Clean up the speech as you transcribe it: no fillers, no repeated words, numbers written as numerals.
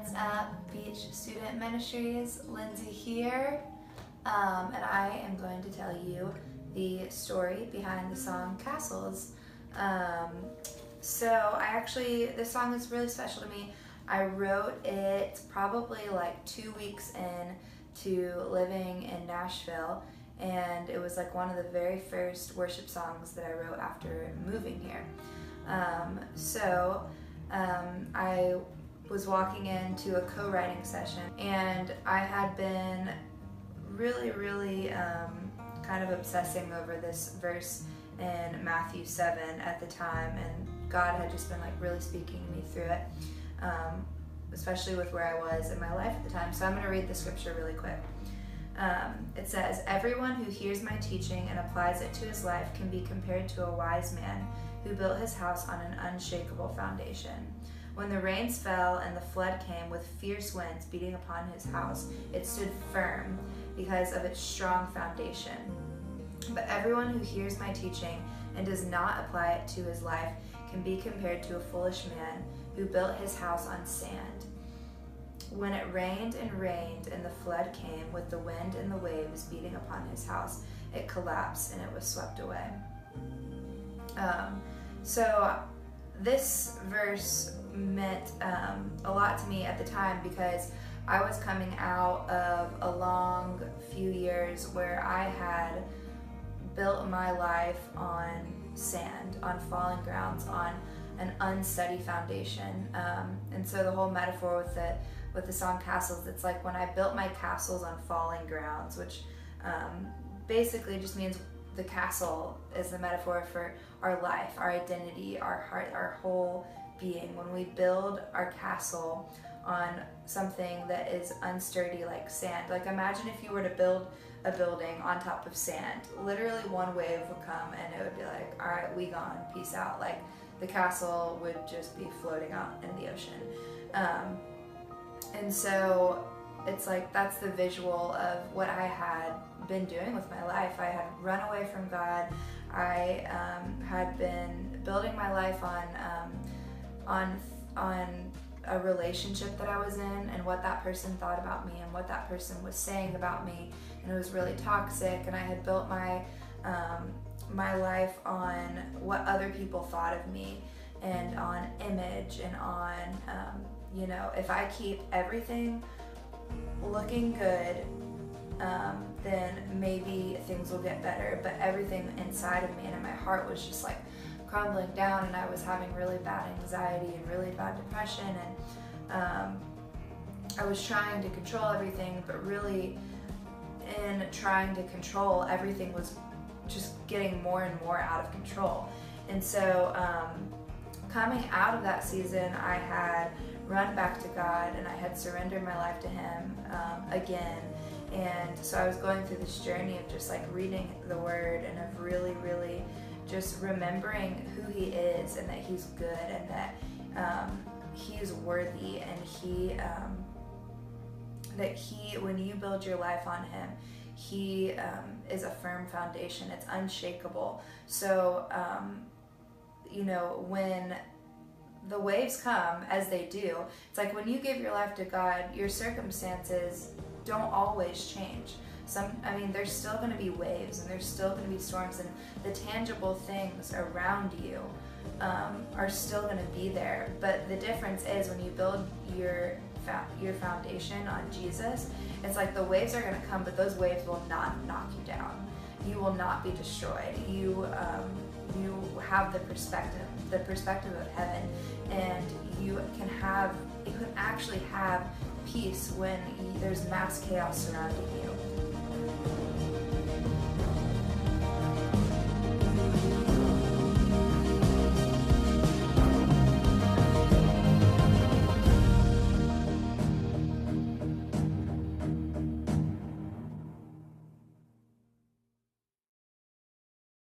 What's up, Beach Student Ministries? Lindsey here, and I am going to tell you the story behind the song Castles. This song is really special to me. I wrote it probably like 2 weeks in to living in Nashville, and it was like one of the very first worship songs that I wrote after moving here. I was walking into a co-writing session, and I had been really kind of obsessing over this verse in Matthew 7 at the time, and God had just been like really speaking to me through it, especially with where I was in my life at the time. So I'm going to read the scripture really quick. It says, "Everyone who hears my teaching and applies it to his life can be compared to a wise man who built his house on an unshakable foundation. When the rains fell and the flood came with fierce winds beating upon his house, it stood firm because of its strong foundation. But everyone who hears my teaching and does not apply it to his life can be compared to a foolish man who built his house on sand. When it rained and rained and the flood came with the wind and the waves beating upon his house, it collapsed and it was swept away." So this verse meant a lot to me at the time, because I was coming out of a long few years where I had built my life on sand, on falling grounds, on an unsteady foundation. And so the whole metaphor with the song Castles, it's like when I built my castles on falling grounds, which basically just means the castle is the metaphor for our life, our identity, our heart, our whole being. When we build our castle on something that is unsturdy like sand, like imagine if you were to build a building on top of sand. Literally one wave would come and it would be like, all right, we gone, peace out. Like the castle would just be floating out in the ocean. And so it's like that's the visual of what I had been doing with my life. I had run away from God. I had been building my life on a relationship that I was in, and what that person thought about me and what that person was saying about me, and it was really toxic. And I had built my my life on what other people thought of me, and on image, and on if I keep everything looking good, then maybe things will get better. But everything inside of me and in my heart was just like crumbling down, and I was having really bad anxiety and really bad depression, and I was trying to control everything, but really in trying to control everything was just getting more and more out of control. And so coming out of that season, I had run back to God, and I had surrendered my life to Him again. And so I was going through this journey of just like reading the Word, and of really just remembering who He is, and that He's good, and that He is worthy, and when you build your life on Him, He is a firm foundation. It's unshakable. So when the waves come, as they do, it's like when you give your life to God, your circumstances don't always change. There's still going to be waves, and there's still going to be storms, and the tangible things around you are still going to be there. But the difference is when you build your foundation on Jesus, it's like the waves are going to come, but those waves will not knock you down. You will not be destroyed. You have the perspective of heaven, and you can actually have peace when there's mass chaos surrounding you.